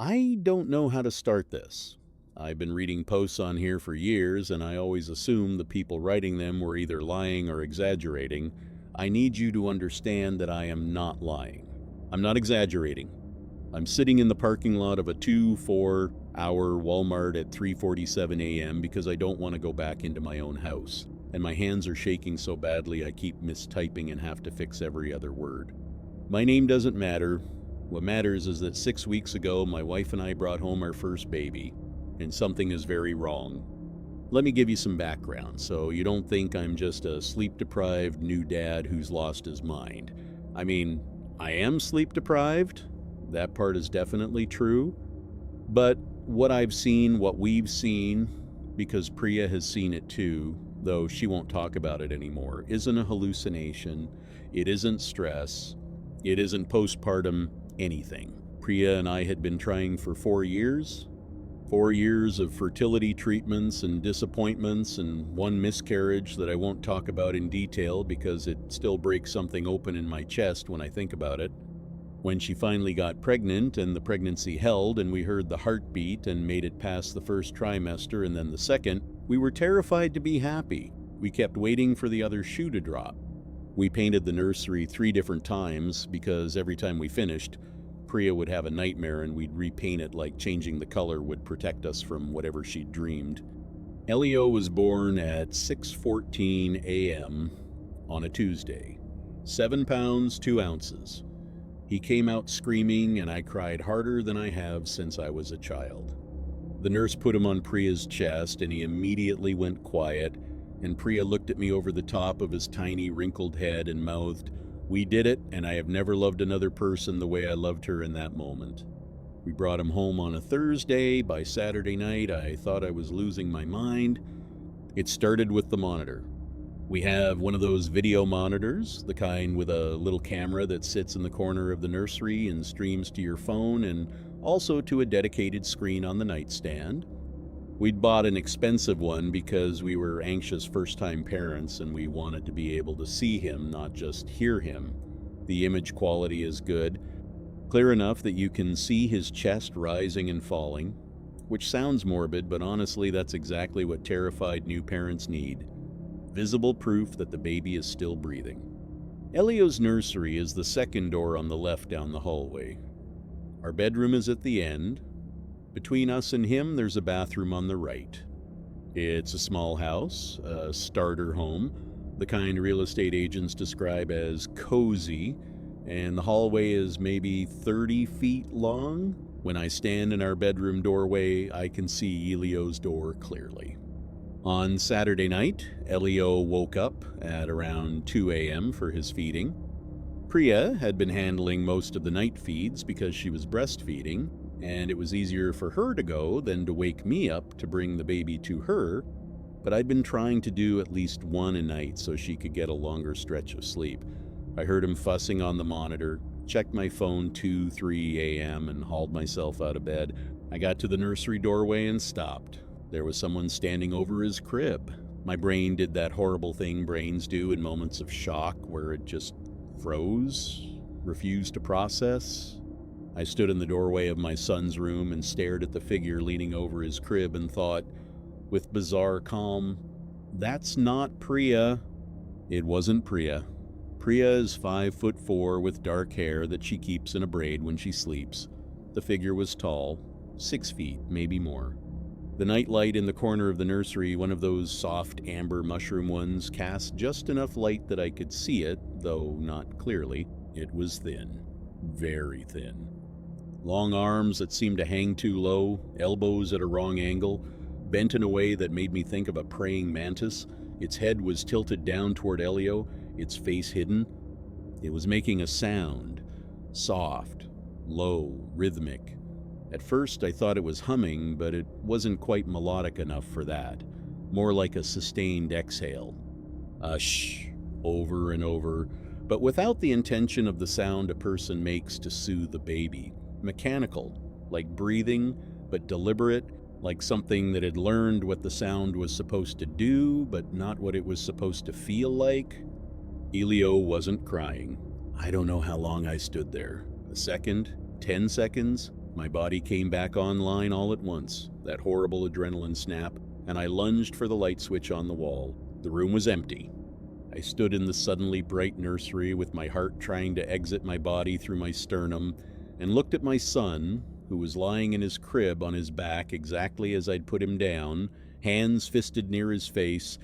I don't know how to start this. I've been reading posts on here for years, and I always assumed the people writing them were either lying or exaggerating. I need you to understand that I am not lying. I'm not exaggerating. I'm sitting in the parking lot of a 2-4 hour Walmart at 3:47 a.m. because I don't want to go back into my own house, and my hands are shaking so badly I keep mistyping and have to fix every other word. My name doesn't matter. What matters is that 6 weeks ago, my wife and I brought home our first baby, and something is very wrong. Let me give you some background so you don't think I'm just a sleep-deprived new dad who's lost his mind. I mean, I am sleep-deprived. That part is definitely true. But what I've seen, what we've seen, because Priya has seen it too, though she won't talk about it anymore, isn't a hallucination. It isn't stress. It isn't postpartum anything. Priya and I had been trying for 4 years. 4 years of fertility treatments and disappointments and one miscarriage that I won't talk about in detail because it still breaks something open in my chest when I think about it. When she finally got pregnant and the pregnancy held and we heard the heartbeat and made it past the first trimester and then the second, we were terrified to be happy. We kept waiting for the other shoe to drop. We painted the nursery 3 different times because every time we finished, Priya would have a nightmare and we'd repaint it like changing the color would protect us from whatever she'd dreamed. Elio was born at 6:14 a.m. on a Tuesday. 7 pounds, 2 ounces. He came out screaming and I cried harder than I have since I was a child. The nurse put him on Priya's chest and he immediately went quiet, and Priya looked at me over the top of his tiny wrinkled head and mouthed, "We did it, and I have never loved another person the way I loved her in that moment." We brought him home on a Thursday. By Saturday night, I thought I was losing my mind. It started with the monitor. We have one of those video monitors, the kind with a little camera that sits in the corner of the nursery and streams to your phone and also to a dedicated screen on the nightstand. We'd bought an expensive one because we were anxious first-time parents and we wanted to be able to see him, not just hear him. The image quality is good, clear enough that you can see his chest rising and falling, which sounds morbid, but honestly that's exactly what terrified new parents need. Visible proof that the baby is still breathing. Elio's nursery is the second door on the left down the hallway. Our bedroom is at the end. Between us and him, there's a bathroom on the right. It's a small house, a starter home, the kind real estate agents describe as cozy, and the hallway is maybe 30 feet long. When I stand in our bedroom doorway, I can see Elio's door clearly. On Saturday night, Elio woke up at around 2 a.m. for his feeding. Priya had been handling most of the night feeds because she was breastfeeding, and it was easier for her to go than to wake me up to bring the baby to her, but I'd been trying to do at least one a night so she could get a longer stretch of sleep. I heard him fussing on the monitor, checked my phone 2-3 a.m. and hauled myself out of bed. I got to the nursery doorway and stopped. There was someone standing over his crib. My brain did that horrible thing brains do in moments of shock where it just froze, refused to process. I stood in the doorway of my son's room and stared at the figure leaning over his crib and thought, with bizarre calm, "That's not Priya." It wasn't Priya. Priya is 5'4" with dark hair that she keeps in a braid when she sleeps. The figure was tall, 6 feet, maybe more. The nightlight in the corner of the nursery, one of those soft amber mushroom ones, cast just enough light that I could see it, though not clearly. It was thin, very thin. Long arms that seemed to hang too low, elbows at a wrong angle, bent in a way that made me think of a praying mantis. Its head was tilted down toward Elio, its face hidden. It was making a sound, soft, low, rhythmic. At first I thought it was humming, but it wasn't quite melodic enough for that. More like a sustained exhale. A shh, over and over, but without the intention of the sound a person makes to soothe the baby. Mechanical, like breathing, but deliberate, like something that had learned what the sound was supposed to do, but not what it was supposed to feel like. Elio wasn't crying. I don't know how long I stood there. A second, 10 seconds, My body came back online all at once, that horrible adrenaline snap, and I lunged for the light switch on the wall. The room was empty. I stood in the suddenly bright nursery with my heart trying to exit my body through my sternum and looked at my son, who was lying in his crib on his back exactly as I'd put him down, hands fisted near his face,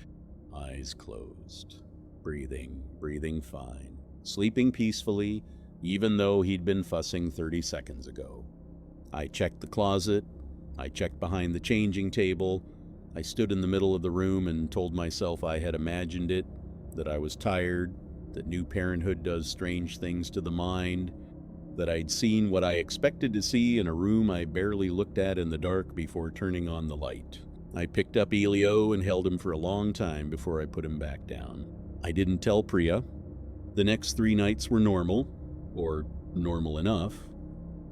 eyes closed, breathing fine, sleeping peacefully, even though he'd been fussing 30 seconds ago. I checked the closet, I checked behind the changing table, I stood in the middle of the room and told myself I had imagined it, that I was tired, that new parenthood does strange things to the mind, that I'd seen what I expected to see in a room I barely looked at in the dark before turning on the light. I picked up Elio and held him for a long time before I put him back down. I didn't tell Priya. The next 3 nights were normal, or normal enough.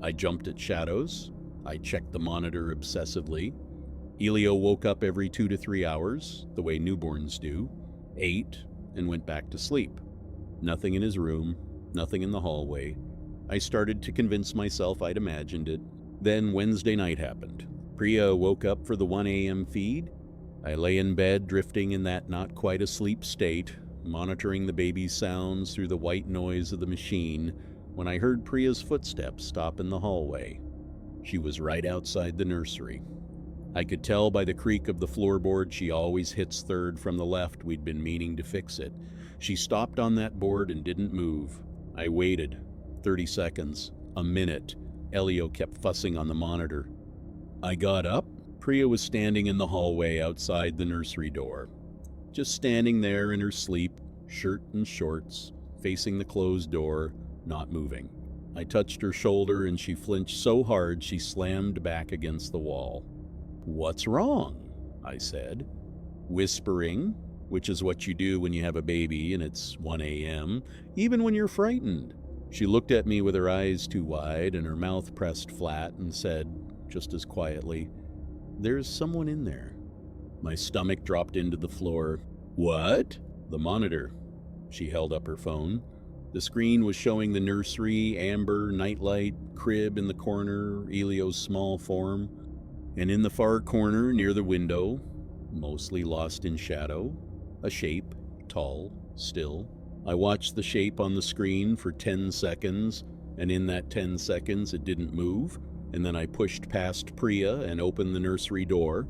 I jumped at shadows. I checked the monitor obsessively. Elio woke up every 2 to 3 hours, the way newborns do, ate, and went back to sleep. Nothing in his room, nothing in the hallway. I started to convince myself I'd imagined it. Then Wednesday night happened. Priya woke up for the 1 a.m. feed. I lay in bed, drifting in that not quite asleep state, monitoring the baby's sounds through the white noise of the machine, when I heard Priya's footsteps stop in the hallway. She was right outside the nursery. I could tell by the creak of the floorboard she always hits third from the left. We'd been meaning to fix it. She stopped on that board and didn't move. I waited. 30 seconds. A minute. Elio kept fussing on the monitor. I got up. Priya was standing in the hallway outside the nursery door. Just standing there in her sleep, shirt and shorts, facing the closed door, not moving. I touched her shoulder and she flinched so hard she slammed back against the wall. "What's wrong?" I said, whispering, which is what you do when you have a baby and it's 1 a.m., even when you're frightened. She looked at me with her eyes too wide and her mouth pressed flat and said, just as quietly, "There's someone in there." My stomach dropped into the floor. "What?" "The monitor." She held up her phone. The screen was showing the nursery, amber, nightlight, crib in the corner, Elio's small form. And in the far corner, near the window, mostly lost in shadow, a shape, tall, still. I watched the shape on the screen for 10 seconds, and in that 10 seconds it didn't move, and then I pushed past Priya and opened the nursery door.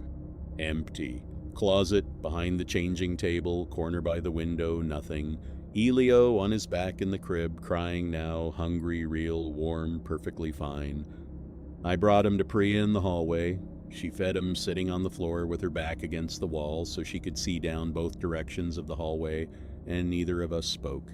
Empty. Closet, behind the changing table, corner by the window, nothing. Elio on his back in the crib, crying now, hungry, real, warm, perfectly fine. I brought him to Priya in the hallway. She fed him sitting on the floor with her back against the wall so she could see down both directions of the hallway, and neither of us spoke.